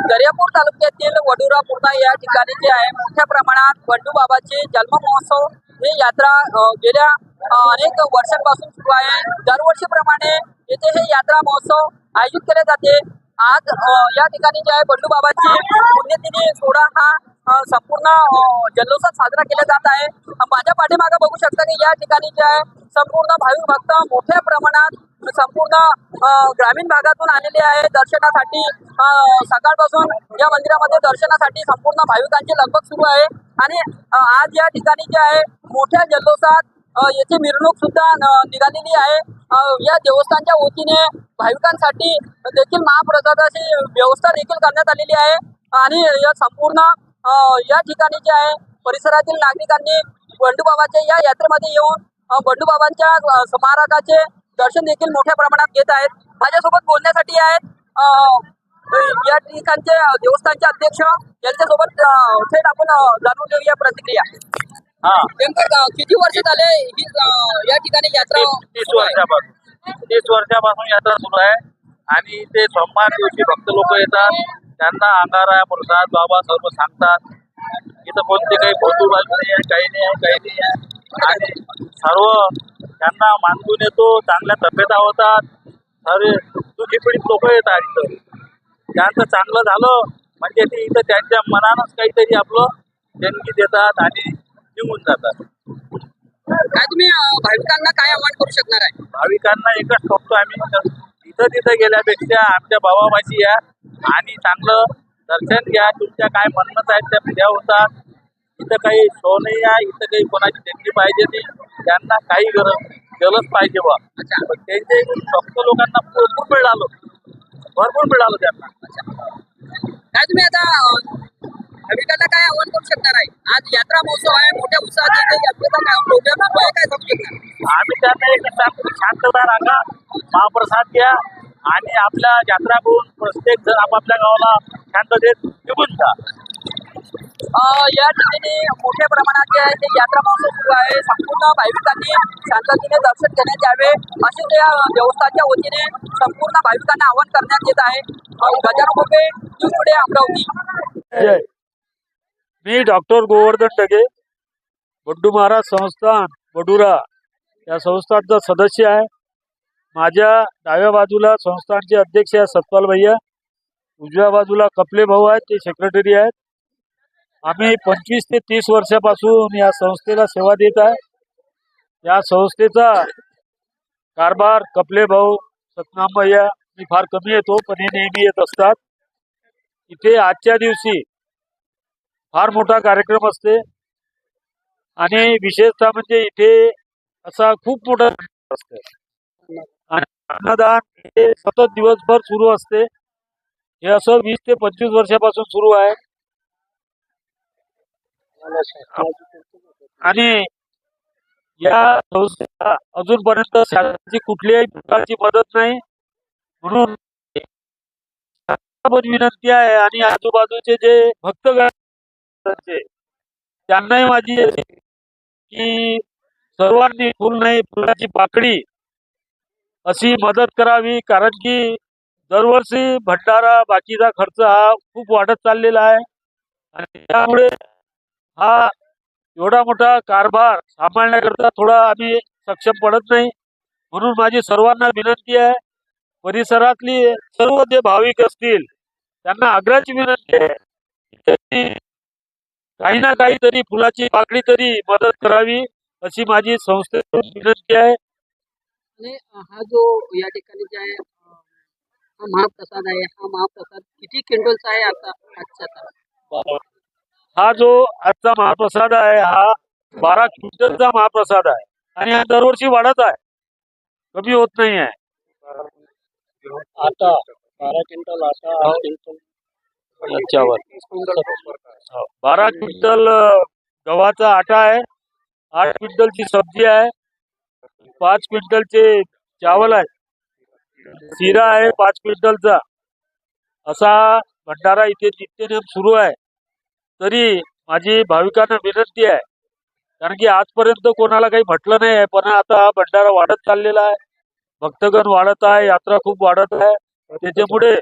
दर्यापूर तालुक्यातील वडुरा पूर्णा या ठिकाणी जे आहे मोठ्या प्रमाणात बंडू बाबाचे जन्म महोत्सव ही यात्रा गेल्या अनेक वर्षांपासून सुरू आहे। दरवर्षीप्रमाणे येथे हे यात्रा महोत्सव आयोजित केले जाते। आज या ठिकाणी जे आहे बंडू बाबाची पुण्यतिथी सोहळा हा संपूर्ण जल्लोषात साजरा केला जात आहे। माझ्या पाठीमागे बघू शकता की या ठिकाणी जे आहे संपूर्ण भाविक भक्त मोठ्या प्रमाणात संपूर्ण ग्रामीण भागातून आलेले आहे दर्शनासाठी। सकाळपासून या मंदिरामध्ये दर्शनासाठी संपूर्ण भाविकांची लगबग सुरू आहे आणि आज या ठिकाणी जे आहे मोठ्या जल्लोषात याची मिरवणूक सुद्धा निघालेली आहे। या देवस्थानच्या वतीने भाविकांसाठी देखील महाप्रसादाची व्यवस्था देखील करण्यात आलेली आहे आणि या संपूर्ण या ठिकाणी जे आहे परिसरातील नागरिकांनी बंडूबाबाच्या या यात्रेमध्ये येऊन बंडूबाबांच्या स्मारकाचे दर्शन देखील मोठ्या प्रमाणात घेत आहेत। माझ्यासोबत बोलण्यासाठी आहेत या ठिकाणचे देवस्थानचे अध्यक्ष, यांच्यासोबत थेट आपण जाणून घेऊया प्रतिक्रिया। नेमकं किती वर्ष झाले ही या ठिकाणी यात्रा? 30 वर्षापासून यात्रा सुरू आहे आणि ते सोमवार दिवशी भक्त लोक येतात, त्यांना अंगारा प्रसाद बाबा सर्व सांगतात। इथं कोणते काही भोतू बाजू नाही आहे, काही नाही आहे, काही नाही आहे आणि सर्व त्यांना मानून येतो, चांगल्या तब्येता होतात। सर्व दुखी पीडित लोक येतात इथं, त्यांचं चांगलं झालं म्हणजे ते इथं त्यांच्या मनानंच काहीतरी आपलं देणगी देतात आणि निघून जातात। काय तुम्ही भाविकांना काय आवाहन करू शकणार आहे? भाविकांना एकच सांगतो आम्ही, इथं तिथं गेल्यापेक्षा आमच्या भावापाशी या आणि चांगलं दर्शन घ्या। तुमच्या काय म्हणणं आहेत त्या पूजा होतात। इथं काही शो नाही आहे, इथं काही कोणाची देणगी पाहिजे नाही, त्यांना काही गरज पाहिजे बा। पण त्यांच्या फक्त लोकांना भरपूर मिळालं त्यांना। काय तुम्ही आता भाविकांना काय आवाहन करू शकणार आहे? आज यात्रा महोत्सव आहे, मोठ्या उत्साहात इथे यात्रेचा प्रोग्राम आहे, काय सांगू शकणार? आम्ही त्यांना एक सांगतो, शांतता राखा, महाप्रसाद घ्या आणि आपल्या यात्रा करून प्रत्येक जण आपापल्या गावाला शांततेत निघून जा। या ठिकाणी मोठ्या प्रमाणात जे आहे ते यात्रा महोत्सव सुरू आहे। संपूर्ण भाविकांनी शांततेने दर्शन घेण्यात यावे असे त्या देवस्थानच्या वतीने संपूर्ण भाविकांना आवाहन करण्यात येत आहे। गजानन मोठे, न्यूज टुडे, अमरावती। मी डॉक्टर गोवर्धन ढगे, बंडू महाराज संस्थान वडुरा या संस्थानचा सदस्य आहे। माझ्या डाव्या बाजूला संस्थानचे अध्यक्ष आहे सतपाल भैया, उजव्या बाजूला कपले भाऊ आहेत, ते सेक्रेटरी आहेत। आम्ही 25 ते 30 वर्षापासून या संस्थेला सेवा देत आहे। या संस्थेचा कारभार कपले भाऊ, सतनाम भैया, मी फार कमी येतो पण हे नेहमी येत असतात। इथे आजच्या दिवशी फार मोठा कार्यक्रम असते आणि विशेषतः म्हणजे इथे असा खूप मोठा असते आणि अन्नदान हे सतत दिवसभर सुरू असते। हे असं 20 ते 25 वर्षापासून सुरू आहे आणि या संस्थेला अजूनपर्यंत शासनाची कुठल्याही प्रकारची मदत नाही. म्हणून पण विनंती आहे आणि आजूबाजूचे जे भक्तगण आहेत, त्यांनाही माझी आहे की सर्वांनी फुल नाही फुलाची पाकळी अशी मदत करावी. कारण की दरवर्षी भंडारा बाकीचा खर्च हा खूप वाढत चाललेला आहे आणि त्यामुळे हा एवढा मोठा कारभार सांभाळण्याकरता थोडा आम्ही सक्षम पडत नाही. म्हणून माझी सर्वांना विनंती आहे, परिसरातली सर्व जे भाविक असतील त्यांना आग्रहाची विनंती आहे की त्यांनी काही ना काहीतरी फुलाची पाकळी तरी मदत करावी अशी माझी संस्थेकडून विनंती आहे. आणि हा जो या ठिकाणी जे आहे हा महाप्रसाद आहे, हा महाप्रसाद किती क्विंटलचा आहे आता आजचा? हा जो आजचा महाप्रसाद आहे हा 12 क्विंटलचा महाप्रसाद आहे आणि हा दरवर्षी वाढत आहे, कमी होत नाही आहे. आता 12 क्विंटल आता 8 क्विंटल याच्यावर 12 क्विंटल गव्हाचा आटा आहे, 8 क्विंटलची सब्जी आहे, 5 क्विंटलचे चावल आहे, शिरा आहे 5 क्विंटलचा. असा भंडारा इथे नित्यनेम सुरू आहे. तरी माझी भाविकांना विनंती आहे, कारण की आजपर्यंत कोणाला काही म्हटलं नाही आहे, पण आता हा भंडारा वाढत चाललेला आहे, भक्तगण वाढत आहे, यात्रा खूप वाढत आहे. त्याच्यामुळे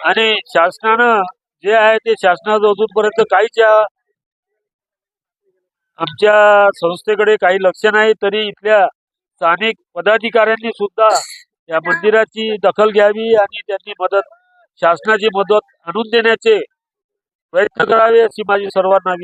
आणि शासनानं जे आहे ते शासनाचं अजूनपर्यंत काहीच आमच्या संस्थेकडे काही लक्ष नाही. तरी इथल्या स्थानिक पदाधिकाऱ्यांनी सुद्धा या मंदिराची दखल घ्यावी आणि त्यांनी शासनाची मदत आणून देण्याचे प्रयत्न करावे अशी माझी सर्वांना विनंती.